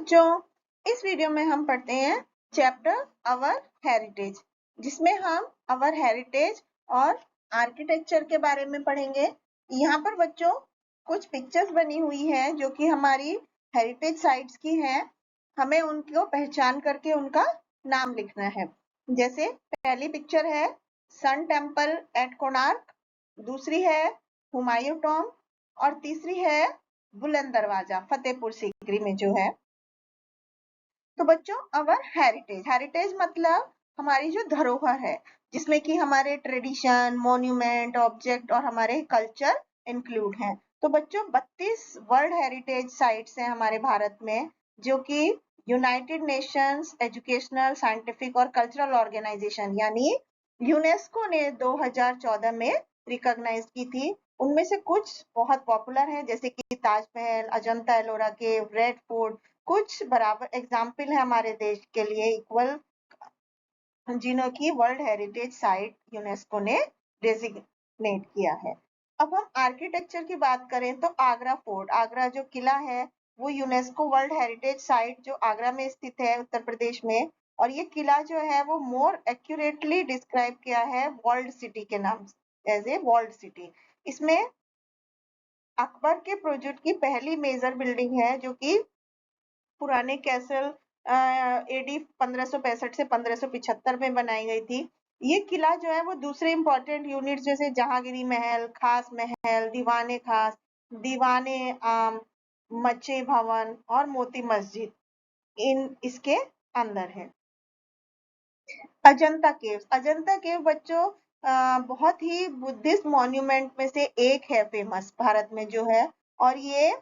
बच्चों, इस वीडियो में हम पढ़ते हैं चैप्टर अवर हेरिटेज, जिसमें हम अवर हेरिटेज और आर्किटेक्चर के बारे में पढ़ेंगे। यहाँ पर बच्चों कुछ पिक्चर्स बनी हुई है जो कि हमारी हेरिटेज साइट्स की हैं। हमें उनको पहचान करके उनका नाम लिखना है। जैसे पहली पिक्चर है सन टेम्पल एट कोणार्क, दूसरी है हुमायूं टॉम्ब और तीसरी है बुलंद दरवाजा फतेहपुर सीकरी में जो है। तो बच्चों अवर हेरिटेज मतलब हमारी जो धरोहर है, जिसमें कि हमारे ट्रेडिशन, मॉन्यूमेंट, ऑब्जेक्ट और हमारे कल्चर इंक्लूड हैं। तो बच्चों 32 वर्ल्ड हेरिटेज साइट्स हैं हमारे भारत में, जो कि यूनाइटेड नेशंस एजुकेशनल, साइंटिफिक और कल्चरल ऑर्गेनाइजेशन यानी यूनेस्को ने 2014 में रिकॉग्नाइज की थी। उनमें से कुछ बहुत पॉपुलर हैं, जैसे कि ताजमहल, अजंता एलोरा केव, रेड फोर्ट, कुछ बराबर एग्जाम्पल है हमारे देश के लिए इक्वल, जिन्हों की वर्ल्ड हेरिटेज साइट यूनेस्को ने डेजिग्नेट किया है। अब हम आर्किटेक्चर की बात करें तो आगरा फोर्ट, आगरा जो किला है वो यूनेस्को वर्ल्ड हेरिटेज साइट जो आगरा में स्थित है उत्तर प्रदेश में, और ये किला जो है वो मोर एक्यूरेटली डिस्क्राइब किया है वर्ल्ड सिटी के नाम एज ए वर्ल्ड सिटी। इसमें अकबर के प्रोजेक्ट की पहली मेजर बिल्डिंग है जो कि पुराने कैसल एडी 1565 से 1575 में बनाई गई थी। ये किला जो है वो दूसरे इंपॉर्टेंट यूनिट्स जैसे जहांगीरी महल, खास महल, दीवाने खास, दीवाने आम, मचे भवन और मोती मस्जिद इन इसके अंदर है। अजंता केव बच्चों बहुत ही बुद्धिस्ट मॉन्यूमेंट में से एक है, फेमस भारत में जो है, और ये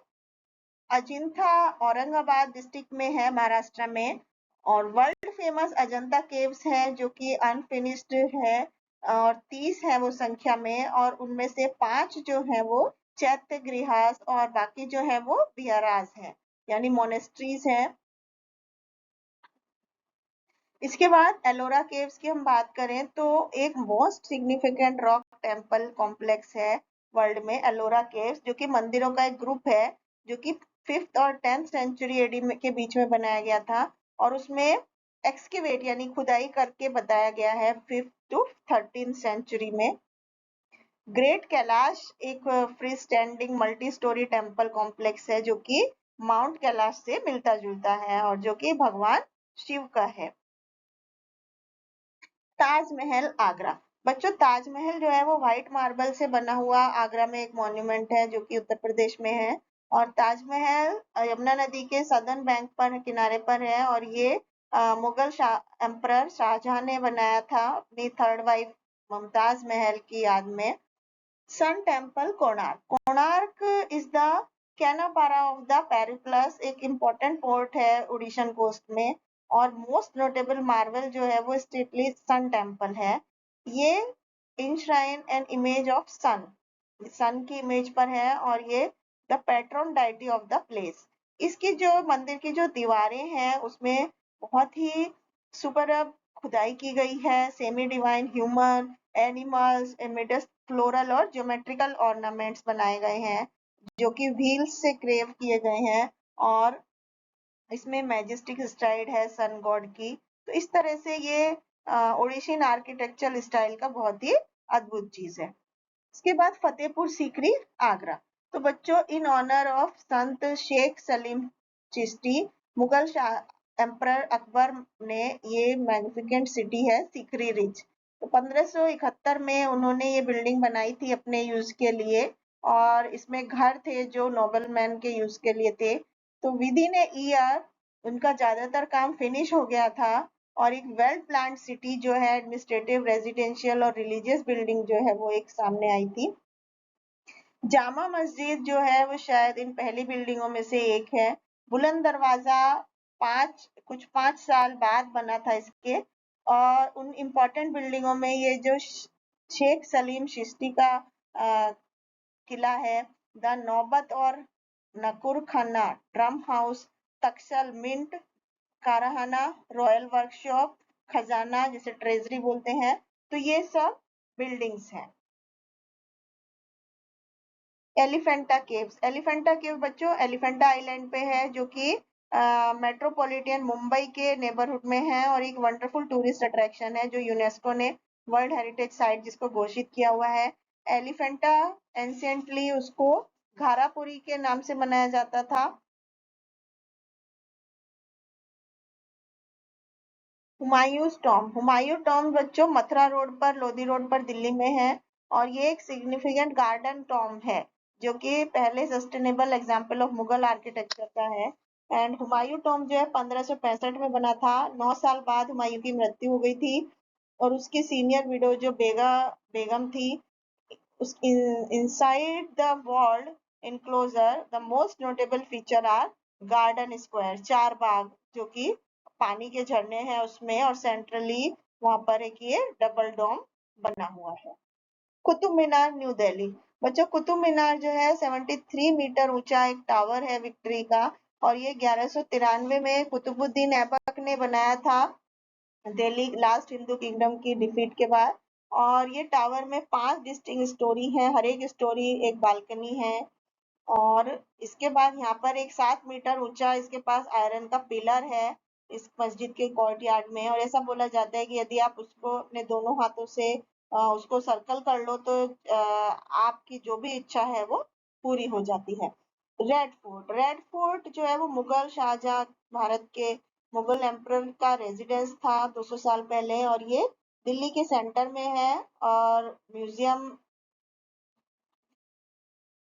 अजिंठा औरंगाबाद डिस्ट्रिक्ट में है महाराष्ट्र में। और वर्ल्ड फेमस अजंता केव्स है जो कि अनफिनिश्ड है और 30 है वो संख्या में, और उनमें से 5 जो है वो चैत्य गृहास और बाकी जो है वो बिहारास है यानी मोनेस्ट्रीज है। इसके बाद एलोरा केव्स की हम बात करें तो एक most significant rock temple complex है वर्ल्ड में, एलोरा केव्स, जो कि मंदिरों का एक ग्रुप है जो कि 5th और 10th सेंचुरी एडी के बीच में बनाया गया था, और उसमें एक्सकेवेट यानी खुदाई करके बताया गया है 5th to 13th सेंचुरी में। ग्रेट कैलाश एक free standing multi storey temple complex है जो कि माउंट कैलाश से मिलता जुलता है और जो कि भगवान शिव का है। ताजमहल आगरा, बच्चों ताजमहल जो है वो व्हाइट मार्बल से बना हुआ आगरा में एक मॉन्यूमेंट है जो कि उत्तर प्रदेश में है, और ताजमहल यमुना नदी के सदर्न बैंक पर किनारे पर है, और ये मुगल एम्परर शाहजहां ने बनाया था अपनी 3rd वाइफ मुमताज महल की याद में। Sun temple Konark is the Kainapara of the Periplus, एक इम्पोर्टेंट पोर्ट है ओडिशन कोस्ट में, और मोस्ट नोटेबल मार्वल जो है वो स्टेटली सन टेम्पल है। ये enshrine an image of sun की इमेज पर है, और ये the patron deity of the place. इसकी जो मंदिर की जो दीवारें हैं उसमें बहुत ही सुपरब खुदाई की गई है, semi divine human, animals, amidst floral और ज्योमेट्रिकल ऑर्नामेंट्स बनाए गए हैं जो कि व्हील्स से क्रेव किए गए हैं, और इसमें मैजेस्टिक स्टाइल है सन गॉड की। तो इस तरह से ये ओडिशियन आर्किटेक्चरल स्टाइल का बहुत ही अद्भुत चीज है। इसके बाद फतेहपुर सीकरी आगरा, तो बच्चों in honour of Sant Sheikh Salim Chishti, Mughal emperor Akbar ने ये मैग्निफिकेंट सिटी है सीकरी रिच, तो 1571 में उन्होंने ये बिल्डिंग बनाई थी अपने यूज के लिए, और इसमें घर थे जो नोबलमैन के यूज के लिए थे। तो विद इन ए ईयर उनका ज्यादातर काम फिनिश हो गया था, और एक वेल प्लान्ड सिटी जो है एडमिनिस्ट्रेटिव, रेजिडेंशियल और रिलीजियस बिल्डिंग जो है वो एक सामने आई थी। जामा मस्जिद जो है वो शायद इन पहली बिल्डिंगों में से एक है। बुलंद दरवाजा 5 साल बाद बना था इसके, और उन इम्पोर्टेंट बिल्डिंगों में ये जो शेख सलीम चिश्ती का किला है, द नौबत और नकुर खाना ड्रम हाउस, तक्षल मिंट कारखाना, रॉयल वर्कशॉप, खजाना जिसे ट्रेजरी बोलते हैं, तो ये सब बिल्डिंग्स हैं। एलिफेंटा केव बच्चों एलिफेंटा आइलैंड पे है जो कि मेट्रोपॉलिटन मुंबई के नेबरहुड में है और एक वंडरफुल टूरिस्ट अट्रैक्शन है जो यूनेस्को ने वर्ल्ड हेरिटेज साइट जिसको घोषित किया हुआ है। एलिफेंटा एंशियंटली उसको घारापुरी के नाम से मनाया जाता था। हुमायूं टॉम्ब बच्चों मथुरा रोड पर, लोधी रोड पर दिल्ली में है और ये एक सिग्निफिकेंट गार्डन टॉम्ब है जो कि पहले sustainable example of Mughal architecture का है। एंड हुमायूं टॉम्ब जो है 1565 में बना था। 9 साल बाद हुमायूं की मृत्यु हो गई थी और उसकी सीनियर विडो जो बेगम थी, inside the walled enclosure the most notable feature are garden square, चार बाग जो कि पानी के झरने हैं उसमें, और सेंट्रली वहां पर एक ये डबल डोम बना हुआ है। कुतुब मीनार न्यू दिल्ली। बच्चों कुतुब मीनार जो है 73 मीटर ऊंचा एक टावर है विक्ट्री का और ये 1193 में कुतुबुद्दीन ऐबक ने बनाया था दिल्ली लास्ट हिंदू किंगडम की डिफीट के बाद। और ये टावर में 5 डिस्टिंक्ट स्टोरी है, हर एक स्टोरी एक बालकनी है। और इसके बाद यहाँ पर एक 7 मीटर ऊंचा इसके पास आयरन का पिलर है इस मस्जिद के कोर्टयार्ड में, और ऐसा बोला जाता है कि यदि आप उसको अपने दोनों हाथों से उसको सर्कल कर लो तो आपकी जो भी इच्छा है वो पूरी हो जाती है। रेड फोर्ट जो है वो मुगल शाहजहां भारत के मुगल एम्परर का रेजिडेंस था 200 साल पहले, और ये दिल्ली के सेंटर में है और म्यूजियम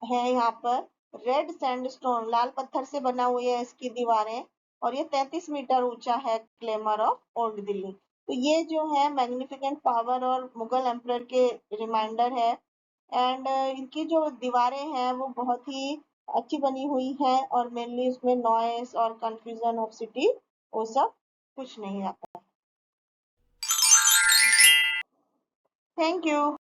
है यहाँ पर। रेड सैंडस्टोन लाल पत्थर से बना हुई है इसकी दीवारें और ये 33 मीटर ऊंचा है ग्लेमर ऑफ ओल्ड दिल्ली। तो ये जो है मैग्निफिकेंट पावर और मुगल एम्परर के रिमाइंडर है। एंड इनकी जो दीवारें हैं वो बहुत ही अच्छी बनी हुई है और मेनली उसमें नॉइस और कंफ्यूजन ऑफ सिटी वो सब कुछ नहीं आता। Thank you.